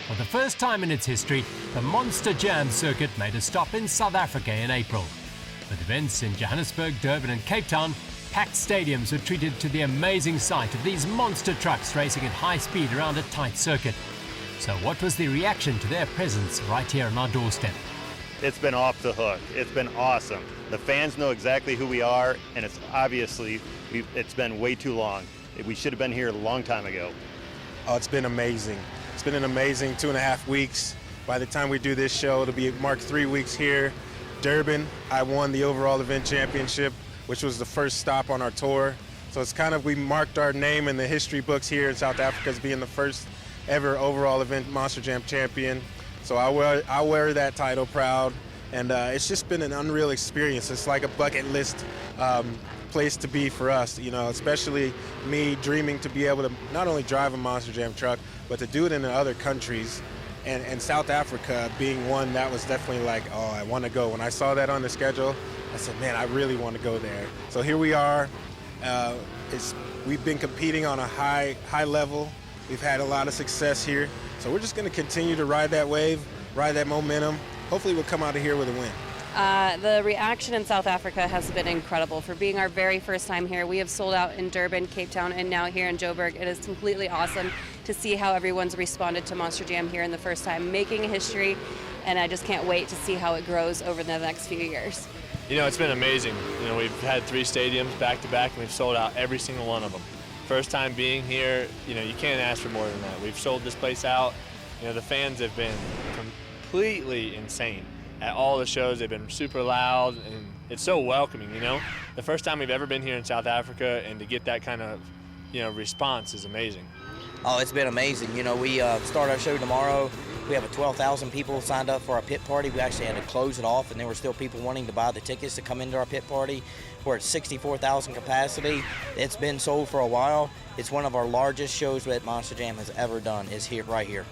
For the first time in its history, the Monster Jam circuit made a stop in South Africa in April. With events in Johannesburg, Durban and Cape Town, packed stadiums were treated to the amazing sight of these monster trucks racing at high speed around a tight circuit. So what was the reaction to their presence right here on our doorstep? It's been off the hook. It's been awesome. The fans know exactly who we are, and it's obviously, it's been way too long. We should have been here a long time ago. Oh, it's been amazing. It's been an amazing 2.5 weeks. By the time we do this show, it'll be marked 3 weeks here. Durban, I won the overall event championship, which was the first stop on our tour. So it's kind of, we marked our name in the history books here in South Africa as being the first ever overall event Monster Jam champion. So I wear that title proud, and it's just been an unreal experience. It's like a bucket list place to be for us, you know, especially me dreaming to be able to not only drive a Monster Jam truck, but to do it in other countries. And South Africa being one that was definitely like, oh, I want to go. When I saw that on the schedule, I said, man, I really want to go there. So here we are. We've been competing on a high level. We've had a lot of success here. So we're just going to continue to ride that wave, ride that momentum. Hopefully we'll come out of here with a win. The reaction in South Africa has been incredible. For being our very first time here, we have sold out in Durban, Cape Town, and now here in Joburg. It is completely awesome to see how everyone's responded to Monster Jam here in the first time, making history, and I just can't wait to see how it grows over the next few years. You know, it's been amazing. You know, we've had 3 stadiums back to back, and we've sold out every single one of them. First time being here, you know, you can't ask for more than that. We've sold this place out. You know, the fans have been completely insane. At all the shows, they've been super loud, and it's so welcoming, you know? The first time we've ever been here in South Africa, and to get that kind of, you know, response is amazing. Oh, it's been amazing. You know, we start our show tomorrow. We have 12,000 people signed up for our pit party. We actually had to close it off, and there were still people wanting to buy the tickets to come into our pit party. We're at 64,000 capacity. It's been sold for a while. It's one of our largest shows that Monster Jam has ever done, is here, right here.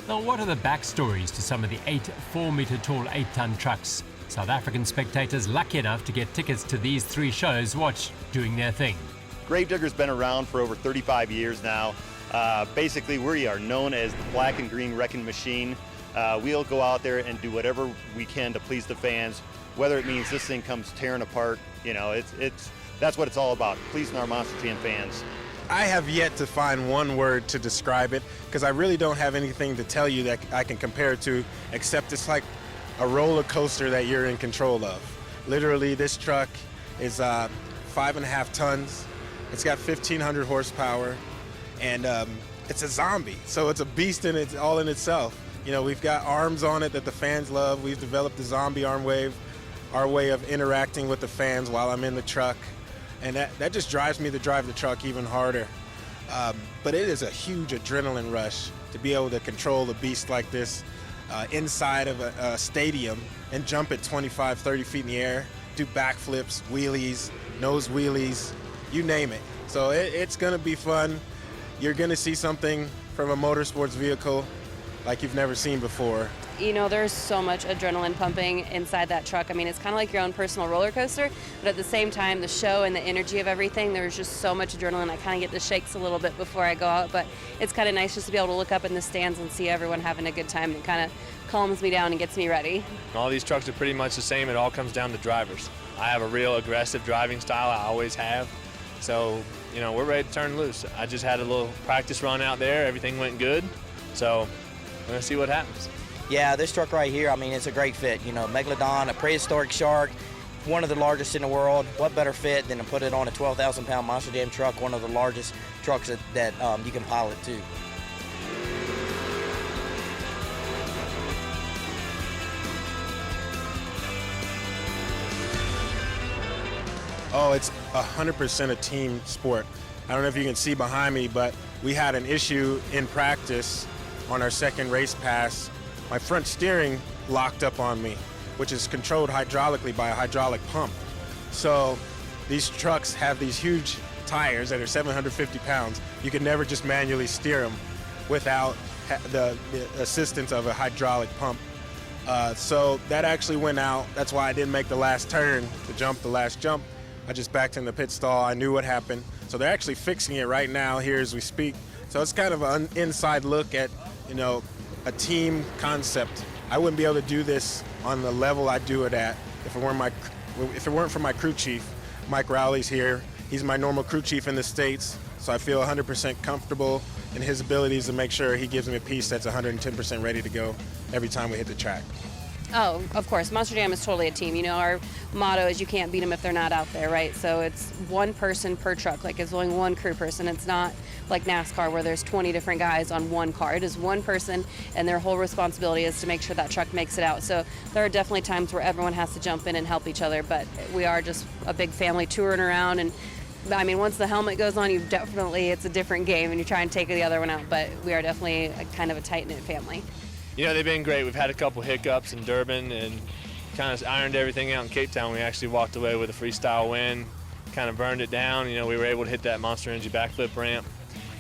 Now, what are the backstories to some of the 8 4-meter-tall 8-ton trucks South African spectators lucky enough to get tickets to these 3 shows watch doing their thing? Gravedigger's been around for over 35 years now. Basically, we are known as the black and green wrecking machine. We'll go out there and do whatever we can to please the fans, whether it means this thing comes tearing apart. You know, that's what it's all about, pleasing our Monster Jam fans. I have yet to find one word to describe it, because I really don't have anything to tell you that I can compare it to, except it's like a roller coaster that you're in control of. Literally, this truck is 5.5 tons. It's got 1,500 horsepower, and it's a zombie. So it's a beast all in itself. You know, we've got arms on it that the fans love. We've developed the zombie arm wave, our way of interacting with the fans while I'm in the truck. And that just drives me to drive the truck even harder. But it is a huge adrenaline rush to be able to control a beast like this inside of a stadium and jump at 25, 30 feet in the air, do backflips, wheelies, nose wheelies, you name it. So it's gonna be fun. You're gonna see something from a motorsports vehicle like you've never seen before. You know, there's so much adrenaline pumping inside that truck. I mean, it's kind of like your own personal roller coaster, but at the same time, the show and the energy of everything, there's just so much adrenaline. I kind of get the shakes a little bit before I go out, but it's kind of nice just to be able to look up in the stands and see everyone having a good time. It kind of calms me down and gets me ready. All these trucks are pretty much the same. It all comes down to drivers. I have a real aggressive driving style. I always have. So, you know, we're ready to turn loose. I just had a little practice run out there. Everything went good. So we're going to see what happens. Yeah, this truck right here, I mean, it's a great fit. You know, Megalodon, a prehistoric shark, one of the largest in the world. What better fit than to put it on a 12,000-pound Monster Jam truck, one of the largest trucks that you can pilot too. Oh, it's 100% a team sport. I don't know if you can see behind me, but we had an issue in practice on our second race pass. My front steering locked up on me, which is controlled hydraulically by a hydraulic pump. So these trucks have these huge tires that are 750 pounds. You can never just manually steer them without the assistance of a hydraulic pump. So that actually went out. That's why I didn't make the last turn to jump the last jump. I just backed in the pit stall. I knew what happened. So they're actually fixing it right now here as we speak. So it's kind of an inside look at a team concept. I wouldn't be able to do this on the level I do it at if it weren't for my crew chief. Mike Rowley's here. He's my normal crew chief in the States, so I feel 100% comfortable in his abilities to make sure he gives me a piece that's 110% ready to go every time we hit the track. Oh, of course. Monster Jam is totally a team. Our motto is you can't beat them if they're not out there, right? So it's one person per truck. Like, it's only one crew person. It's not like NASCAR where there's 20 different guys on one car. It is one person, and their whole responsibility is to make sure that truck makes it out. So there are definitely times where everyone has to jump in and help each other, but we are just a big family touring around. And I mean, once the helmet goes on, it's a different game, and you try and take the other one out. But we are definitely kind of a tight-knit family. They've been great. We've had a couple hiccups in Durban and kind of ironed everything out in Cape Town. We actually walked away with a freestyle win, kind of burned it down. We were able to hit that Monster Energy backflip ramp,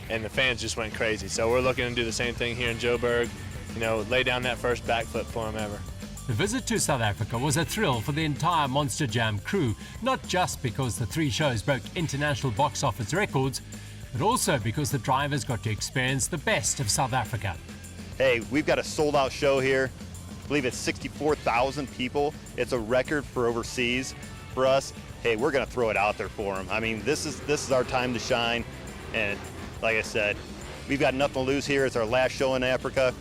and the fans just went crazy. So we're looking to do the same thing here in Joburg, lay down that first backflip for them ever. The visit to South Africa was a thrill for the entire Monster Jam crew, not just because the 3 shows broke international box office records, but also because the drivers got to experience the best of South Africa. Hey, we've got a sold-out show here. I believe it's 64,000 people. It's a record for overseas. For us, hey, we're going to throw it out there for them. I mean, this is our time to shine. And like I said, we've got nothing to lose here. It's our last show in Africa.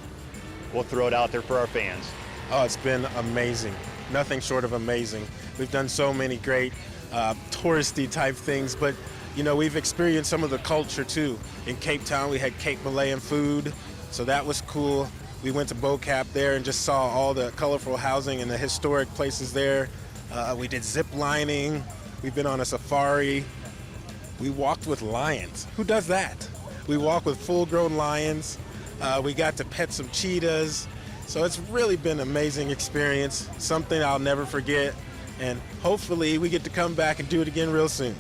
We'll throw it out there for our fans. Oh, it's been amazing. Nothing short of amazing. We've done so many great touristy type things, but we've experienced some of the culture too. In Cape Town, we had Cape Malayan food. So that was cool. We went to Bocap there and just saw all the colorful housing and the historic places there. We did zip lining. We've been on a safari. We walked with lions. Who does that? We walked with full-grown lions. We got to pet some cheetahs. So it's really been an amazing experience, something I'll never forget. And hopefully we get to come back and do it again real soon.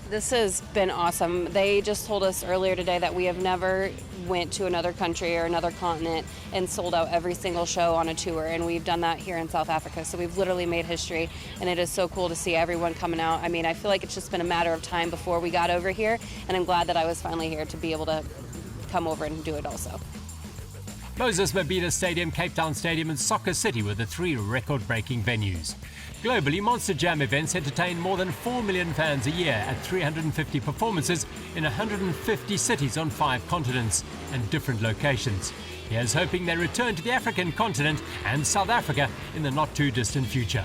This has been awesome. They just told us earlier today that we have never went to another country or another continent and sold out every single show on a tour, and we've done that here in South Africa. So we've literally made history, and it is so cool to see everyone coming out. I mean, I feel like it's just been a matter of time before we got over here, and I'm glad that I was finally here to be able to come over and do it also. Moses Mabhida Stadium, Cape Town Stadium and Soccer City were the 3 record-breaking venues. Globally, Monster Jam events entertain more than 4 million fans a year at 350 performances in 150 cities on 5 continents and different locations. Here's hoping they return to the African continent and South Africa in the not-too-distant future.